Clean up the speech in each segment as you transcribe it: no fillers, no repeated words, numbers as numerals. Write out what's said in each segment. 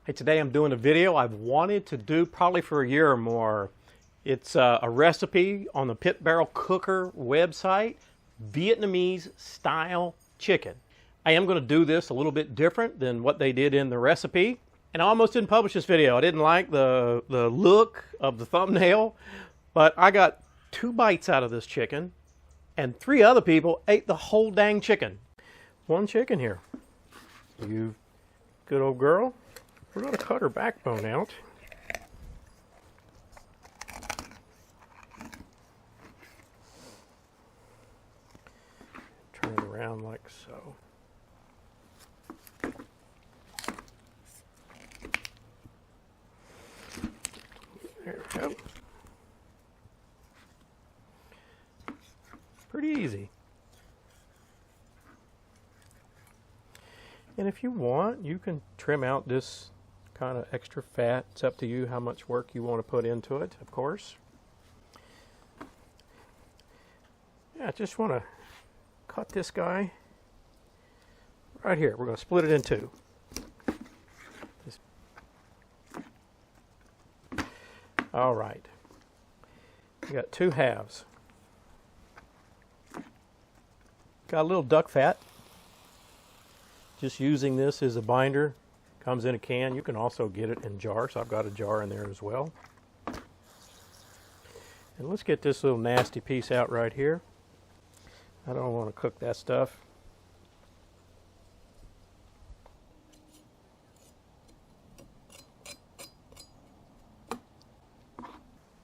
Hey, today I'm doing a video I've wanted to do probably for a year or more. It's a recipe on the Pit Barrel Cooker website, Vietnamese style chicken. I am going to do this a little bit different than what they did in the recipe. And I almost didn't publish this video. I didn't like the look of the thumbnail, but I got 2 bites out of this chicken and 3 other people ate the whole dang chicken. 1 chicken here. You good old girl. We're going to cut her backbone out. Turn it around like so. There we go. Pretty easy. And if you want, you can trim out this kind of extra fat. It's up to you how much work you want to put into it, of course. Yeah, I just want to cut this guy right here. We're going to split it in 2. All right. We got 2 halves. Got a little duck fat. Just using this as a binder. Comes in a can. You can also get it in jars. I've got a jar in there as well. And let's get this little nasty piece out right here. I don't want to cook that stuff.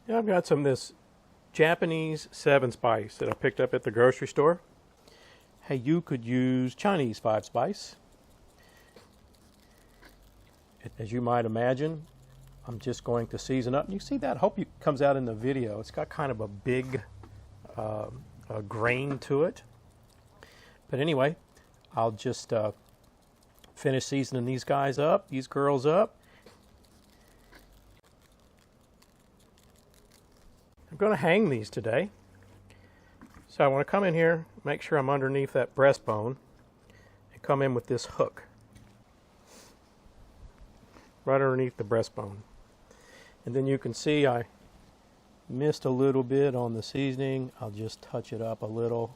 Now I've got some of this Japanese 7 spice that I picked up at the grocery store. Hey, you could use Chinese 5 spice. As you might imagine, I'm just going to season up. And you see that? I hope it comes out in the video. It's got kind of a big grain to it. But anyway, I'll just finish seasoning these guys up, these girls up. I'm going to hang these today. So I want to come in here, make sure I'm underneath that breastbone, and come in with this hook. Right underneath the breastbone. And then you can see I missed a little bit on the seasoning. I'll just touch it up a little.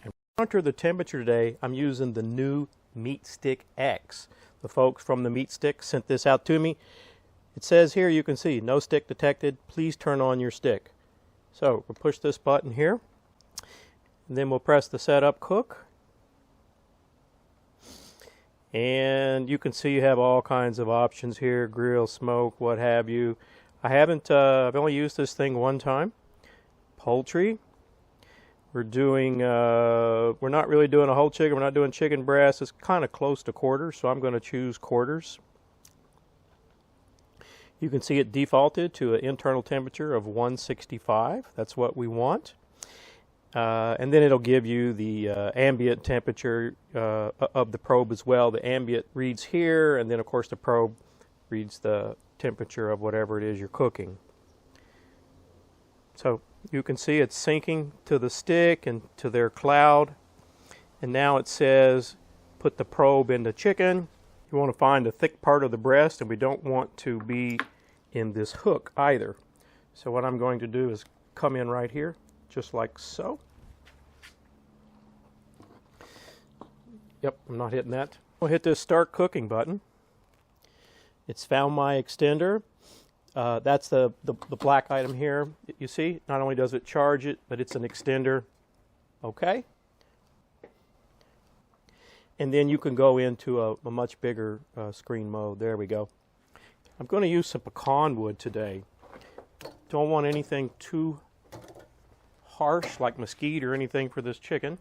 And to monitor the temperature today, I'm using the new MeatStick X. The folks from the MeatStick sent this out to me. It says here, you can see, no stick detected. Please turn on your stick. So we'll push this button here. And then we'll press the setup cook. And you can see you have all kinds of options here, grill, smoke, what have you. I've only used this thing 1 time. Poultry. We're not really doing a whole chicken. We're not doing chicken breast. It's kind of close to quarters, so I'm going to choose quarters. You can see it defaulted to an internal temperature of 165. That's what we want. And then it'll give you the ambient temperature of the probe as well. The ambient reads here, and then of course the probe reads the temperature of whatever it is you're cooking. So you can see it's syncing to the stick and to their cloud. And now it says put the probe in the chicken. You want to find a thick part of the breast, and we don't want to be in this hook either. So what I'm going to do is come in right here, just like so. Yep, I'm not hitting that. I'll hit this start cooking button. It's found my extender. That's the black item here. You see, not only does it charge it, but it's an extender. Okay. And then you can go into a much bigger screen mode. There we go. I'm going to use some pecan wood today. Don't want anything too harsh like mesquite or anything for this chicken.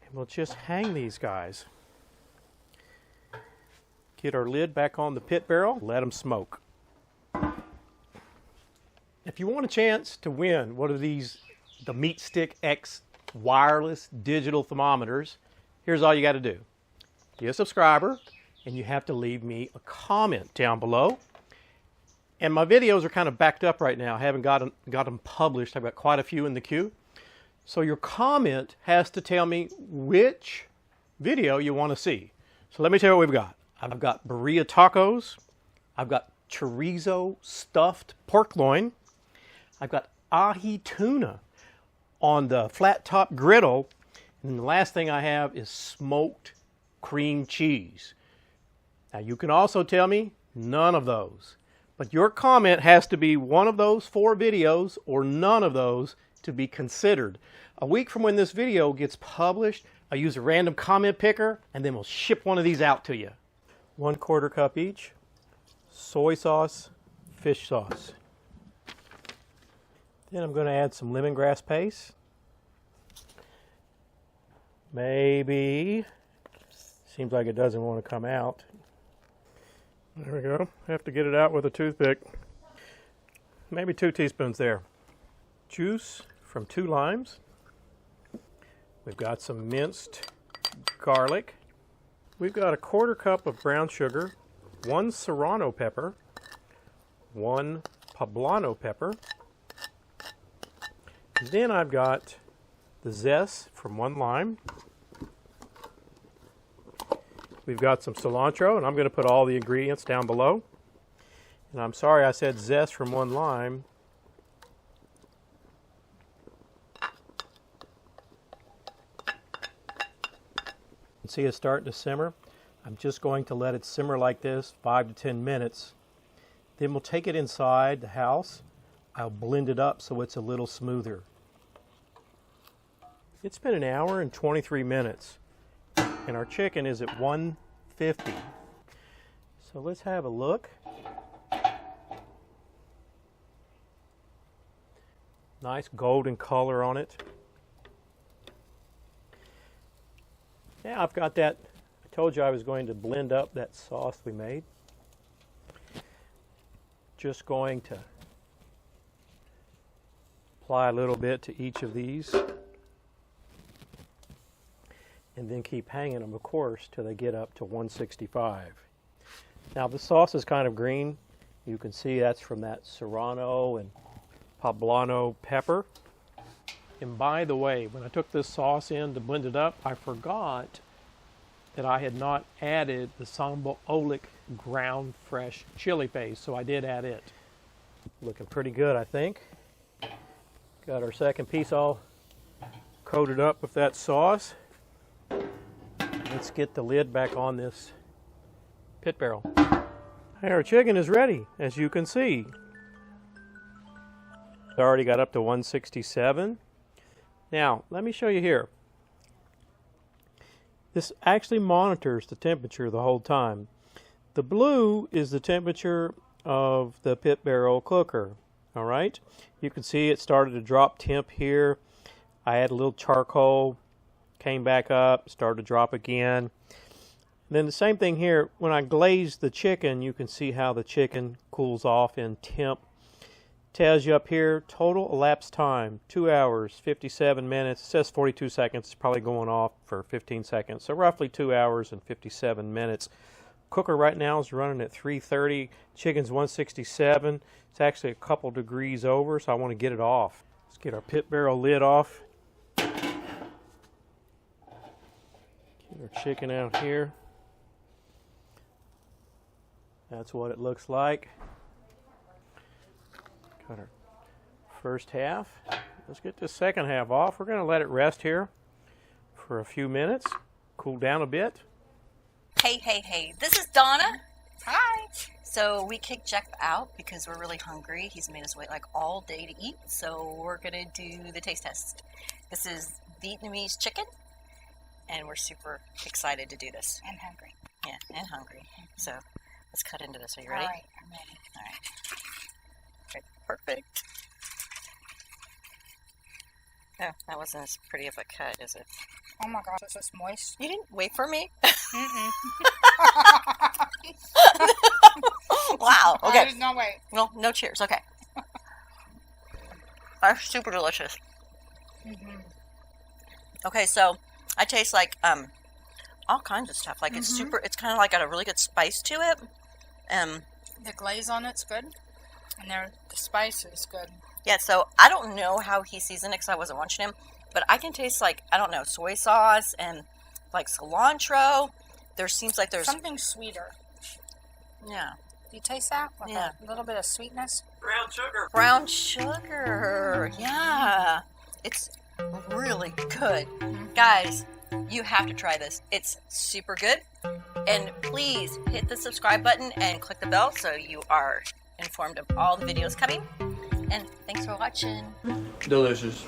And we'll just hang these guys. Get our lid back on the pit barrel. Let them smoke. If you want a chance to win one of these, the MeatStick X wireless digital thermometers, here's all you got to do. Be a subscriber, and you have to leave me a comment down below. And my videos are kind of backed up right now. I haven't got them published. I've got quite a few in the queue. So your comment has to tell me which video you want to see. So let me tell you what we've got. I've got birria tacos. I've got chorizo stuffed pork loin. I've got ahi tuna on the flat top griddle. And the last thing I have is smoked cream cheese. Now you can also tell me none of those. But your comment has to be one of those 4 videos or none of those to be considered. A week from when this video gets published, I'll use a random comment picker and then we'll ship one of these out to you. 1/4 cup each. Soy sauce, fish sauce. Then I'm going to add some lemongrass paste. Maybe. Seems like it doesn't want to come out. There we go. Have to get it out with a toothpick. Maybe 2 teaspoons there. Juice from 2 limes. We've got some minced garlic. We've got a 1/4 cup of brown sugar, 1 serrano pepper, 1 poblano pepper. And then I've got the zest from 1 lime. We've got some cilantro, and I'm going to put all the ingredients down below. And I'm sorry I said zest from 1 lime. You can see it's starting to simmer. I'm just going to let it simmer like this 5 to 10 minutes. Then we'll take it inside the house. I'll blend it up so it's a little smoother. It's been 1 hour and 23 minutes. And our chicken is at 150. So let's have a look. Nice golden color on it. Now I've got that, I told you I was going to blend up that sauce we made. Just going to apply a little bit to each of these. And then keep hanging them, of course, till they get up to 165. Now the sauce is kind of green. You can see that's from that serrano and poblano pepper. And by the way, when I took this sauce in to blend it up, I forgot that I had not added the Sambal Olik ground fresh chili paste, so I did add it. Looking pretty good, I think. Got our second piece all coated up with that sauce. Let's get the lid back on this pit barrel. Our chicken is ready, as you can see. It's already got up to 167. Now, let me show you here. This actually monitors the temperature the whole time. The blue is the temperature of the pit barrel cooker. All right? You can see it started to drop temp here. I add a little charcoal. Came back up, started to drop again. And then the same thing here, when I glaze the chicken, you can see how the chicken cools off in temp. Tells you up here, total elapsed time, 2 hours, 57 minutes. It says 42 seconds, it's probably going off for 15 seconds. So roughly 2 hours and 57 minutes. Cooker right now is running at 330, chicken's 167. It's actually a couple degrees over, so I want to get it off. Let's get our pit barrel lid off. Get our chicken out here. That's what it looks like. Got our first half. Let's get this second half off. We're going to let it rest here for a few minutes, cool down a bit. Hey, this is Donna. Hi. So we kicked Jeff out because we're really hungry. He's made us wait like all day to eat, so we're going to do the taste test. This is Vietnamese chicken. And we're super excited to do this. And hungry. Yeah, and hungry. So let's cut into this. Are you ready? All right, I'm ready. All right. Okay, perfect. Oh, that wasn't as pretty of a cut, is it? Oh my gosh, it's just moist. You didn't wait for me? Mm-mm. Wow, okay. No, wait. Well, no cheers, okay. That's super delicious. Mm-hmm. Okay, so I taste like all kinds of stuff. Like it's it's kind of like got a really good spice to it. The glaze on it's good, and the spice is good. Yeah, so I don't know how he seasoned it because I wasn't watching him, but I can taste like, I don't know, soy sauce and like cilantro. There seems like there's something sweeter. Yeah. Do you taste that? Like Yeah. a little bit of sweetness. Brown sugar. Brown sugar. Yeah. It's really good. Guys, you have to try this. It's super good. And please hit the subscribe button and click the bell so you are informed of all the videos coming. And thanks for watching. Delicious.